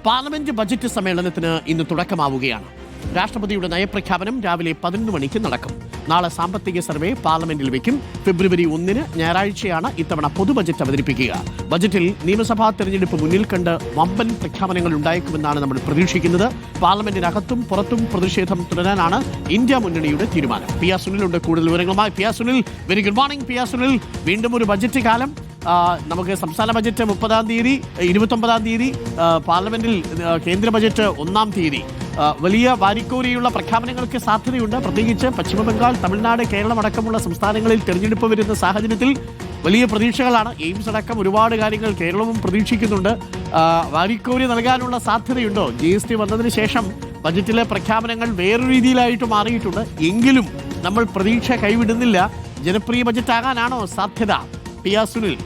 Parliament budget സമ്മേളനത്തിന് ഇന്ന് തുടക്കമാവുകയാണ്. രാഷ്ട്രപതിയുടെ നയപ്രഖ്യാപനം രാവിലെ 11 മണിക്ക് നടക്കും. നാളെ സാമ്പത്തിക സർവേ പാർലമെന്റിൽ വയ്ക്കും. ഫെബ്രുവരി 1 ഞായറാഴ്ചയാണ് ഇത്തവണ പൊതു ബജറ്റ് അവതരിപ്പിക്കുക. ബജറ്റിൽ നിയമസഭാ തെരഞ്ഞെടുപ്പ് മുന്നിൽ കണ്ട് വമ്പൻ പ്രഖ്യാപനങ്ങൾ ഉണ്ടായേക്കുമെന്നാണ് നമ്മൾ പ്രതീക്ഷിക്കുന്നത്. പാർലമെന്റിനകത്തും പുറത്തും പ്രതിഷേധം തുടരാനാണ് ഇന്ത്യ മുന്നണിയുടെ തീരുമാനം. പി ആർ സുനിലുണ്ട് കൂടുതൽ വിവരങ്ങളുമായി. P R Sunil, very good morning. P R Sunil, വീണ്ടും ഒരു ബജറ്റ് കാലം. നമുക്ക് സംസ്ഥാന ബജറ്റ് 30-ാം തീയതി, 29-ാം തീയതി, പാർലമെന്റിൽ കേന്ദ്ര ബജറ്റ് 1-ാം തീയതി. വലിയ വാരിക്കോരിയുള്ള പ്രഖ്യാപനങ്ങൾക്ക് സാധ്യതയുണ്ട്. പ്രത്യേകിച്ച് പശ്ചിമബംഗാൾ, തമിഴ്നാട്, കേരളം അടക്കമുള്ള സംസ്ഥാനങ്ങളിൽ തെരഞ്ഞെടുപ്പ് വരുന്ന സാഹചര്യത്തിൽ വലിയ പ്രതീക്ഷകളാണ്. എയിംസ് അടക്കം ഒരുപാട് കാര്യങ്ങൾ കേരളവും പ്രതീക്ഷിക്കുന്നുണ്ട്. വാരിക്കോരി നൽകാനുള്ള സാധ്യതയുണ്ടോ? GST വന്നതിന് ശേഷം ബജറ്റിലെ പ്രഖ്യാപനങ്ങൾ വേറൊരു രീതിയിലായിട്ട് മാറിയിട്ടുണ്ട്. എങ്കിലും നമ്മൾ പ്രതീക്ഷ കൈവിടുന്നില്ല. ജനപ്രിയ ബജറ്റ് ആകാനാണോ സാധ്യത? P R Sunil.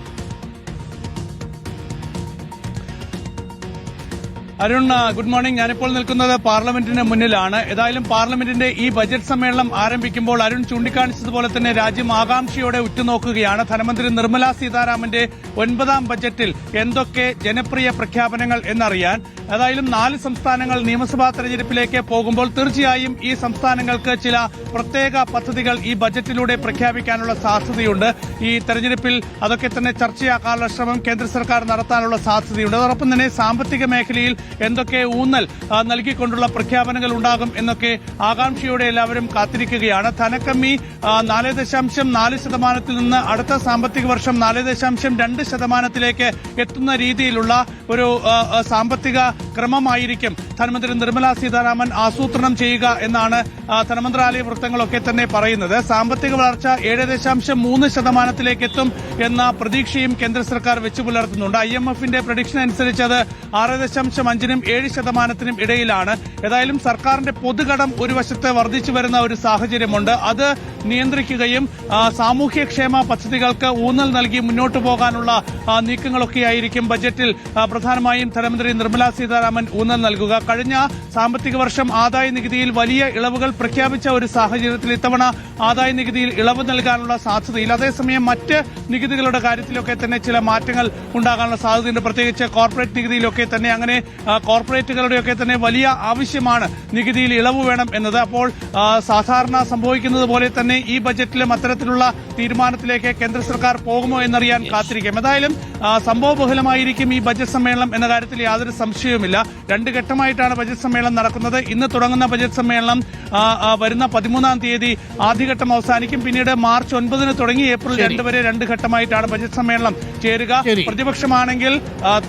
Arun, good morning. ഞാനിപ്പോൾ നിൽക്കുന്നത് പാർലമെന്റിന് മുന്നിലാണ്. ഏതായാലും പാർലമെന്റിന്റെ ഈ ബജറ്റ് സമ്മേളനം ആരംഭിക്കുമ്പോൾ അരുൺ ചൂണ്ടിക്കാണിച്ചതുപോലെ തന്നെ രാജ്യം ആകാംക്ഷയോടെ ഉറ്റുനോക്കുകയാണ്. ധനമന്ത്രി നിർമ്മല സീതാരാമന്റെ 9-ാം ബജറ്റിൽ എന്തൊക്കെ ജനപ്രിയ പ്രഖ്യാപനങ്ങൾ എന്നറിയാൻ. ഏതായാലും 4 സംസ്ഥാനങ്ങൾ നിയമസഭാ തെരഞ്ഞെടുപ്പിലേക്ക് പോകുമ്പോൾ തീർച്ചയായും ഈ സംസ്ഥാനങ്ങൾക്ക് ചില പ്രത്യേക പദ്ധതികൾ ഈ ബജറ്റിലൂടെ പ്രഖ്യാപിക്കാനുള്ള സാധ്യതയുണ്ട്. ഈ തെരഞ്ഞെടുപ്പിൽ അതൊക്കെ തന്നെ ചർച്ചയാക്കാനുള്ള ശ്രമം കേന്ദ്ര സർക്കാർ നടത്താനുള്ള സാധ്യതയുണ്ട്. അതോടൊപ്പം തന്നെ സാമ്പത്തിക മേഖലയിൽ എന്തൊക്കെ ഊന്നൽ നൽകിക്കൊണ്ടുള്ള പ്രഖ്യാപനങ്ങൾ ഉണ്ടാകും എന്നൊക്കെ ആകാംക്ഷയോടെ എല്ലാവരും കാത്തിരിക്കുകയാണ്. ധനക്കമ്മി 4.4% നിന്ന് അടുത്ത സാമ്പത്തിക വർഷം 4.2% എത്തുന്ന രീതിയിലുള്ള ഒരു സാമ്പത്തിക ക്രമമായിരിക്കും ധനമന്ത്രി നിർമ്മല സീതാരാമൻ ആസൂത്രണം ചെയ്യുക എന്നാണ് ധനമന്ത്രാലയ വൃത്തങ്ങളൊക്കെ തന്നെ പറയുന്നത്. സാമ്പത്തിക വളർച്ച 7.3% എത്തും എന്ന പ്രതീക്ഷയും കേന്ദ്ര സർക്കാർ വെച്ചു പുലർത്തുന്നുണ്ട്. IMFന്റെ പ്രഡിക്ഷൻ അനുസരിച്ച് അത് 6.5-നും 7%-നും ഇടയിലാണ്. ഏതായാലും സർക്കാരിന്റെ പൊതുകടം ഒരു വശത്ത് വർദ്ധിച്ചു വരുന്ന ഒരു സാഹചര്യമുണ്ട്. അത് നിയന്ത്രിക്കുകയും സാമൂഹ്യക്ഷേമ പദ്ധതികൾക്ക് ഊന്നൽ നൽകി മുന്നോട്ടു പോകാനുള്ള നീക്കങ്ങളൊക്കെയായിരിക്കും ബജറ്റിൽ പ്രധാനമായും ധനമന്ത്രി നിർമ്മല സീതാരാമൻ ഊന്നൽ നൽകുക. കഴിഞ്ഞ സാമ്പത്തിക വർഷം ആദായ നികുതിയിൽ വലിയ ഇളവുകൾ പ്രഖ്യാപിച്ച ഒരു സാഹചര്യത്തിൽ ഇത്തവണ ആദായ നികുതിയിൽ ഇളവ് നൽകാനുള്ള സാധ്യതയില്ല. അതേസമയം മറ്റ് നികുതികളുടെ കാര്യത്തിലൊക്കെ തന്നെ ചില മാറ്റങ്ങൾ ഉണ്ടാകാനുള്ള സാധ്യതയുണ്ട്. പ്രത്യേകിച്ച് കോർപ്പറേറ്റ് നികുതിയിലൊക്കെ തന്നെ. അങ്ങനെ കോർപ്പറേറ്റുകളുടെയൊക്കെ തന്നെ വലിയ ആവശ്യമാണ് നികുതിയിൽ ഇളവ് വേണം എന്നത്. അപ്പോൾ സാധാരണ സംഭവിക്കുന്നത് പോലെ തന്നെ ഈ ബജറ്റിലും അത്തരത്തിലുള്ള തീരുമാനത്തിലേക്ക് കേന്ദ്ര സർക്കാർ പോകുമോ എന്നറിയാൻ കാത്തിരിക്കും. ഏതായാലും സംഭവബഹുലമായിരിക്കും ഈ ബജറ്റ് സമ്മേളനം എന്ന കാര്യത്തിൽ യാതൊരു സംശയവുമില്ല. 2 ഘട്ടമായിട്ടാണ് ബജറ്റ് സമ്മേളനം നടക്കുന്നത്. ഇന്ന് തുടങ്ങുന്ന ബജറ്റ് സമ്മേളനം വരുന്ന 13-ാം തീയതി ആദ്യഘട്ടം അവസാനിക്കും. പിന്നീട് മാർച്ച് 9-ന് തുടങ്ങി ഏപ്രിൽ 2 വരെ 2 ഘട്ടമായിട്ടാണ് ബജറ്റ് സമ്മേളനം ചേരുക. പ്രതിപക്ഷമാണെങ്കിൽ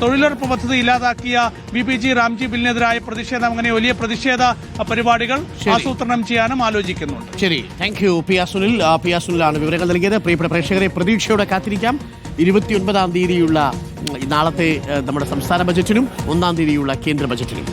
തൊഴിലുറപ്പ് പദ്ധതി ഇല്ലാതാക്കിയ VPG റാംജി ബില്ലിനെതിരായ പ്രതിഷേധം, അങ്ങനെ വലിയ പ്രതിഷേധ പരിപാടികൾ ആസൂത്രണം ചെയ്യാനും ആലോചിക്കുന്നുണ്ട്. ശരി, thank you P R Sunil. P R സുനിലാണ് വിവരങ്ങൾ നൽകിയത്. പ്രിയപ്പെട്ട പ്രേക്ഷകരെ, പ്രതീക്ഷയോടെ കാത്തിരിക്കാം 29-ാം തീയതിയുള്ള നാളത്തെ നമ്മുടെ സംസ്ഥാന ബജറ്റിനും 1-ാം തീയതിയുള്ള കേന്ദ്ര ബജറ്റിനും.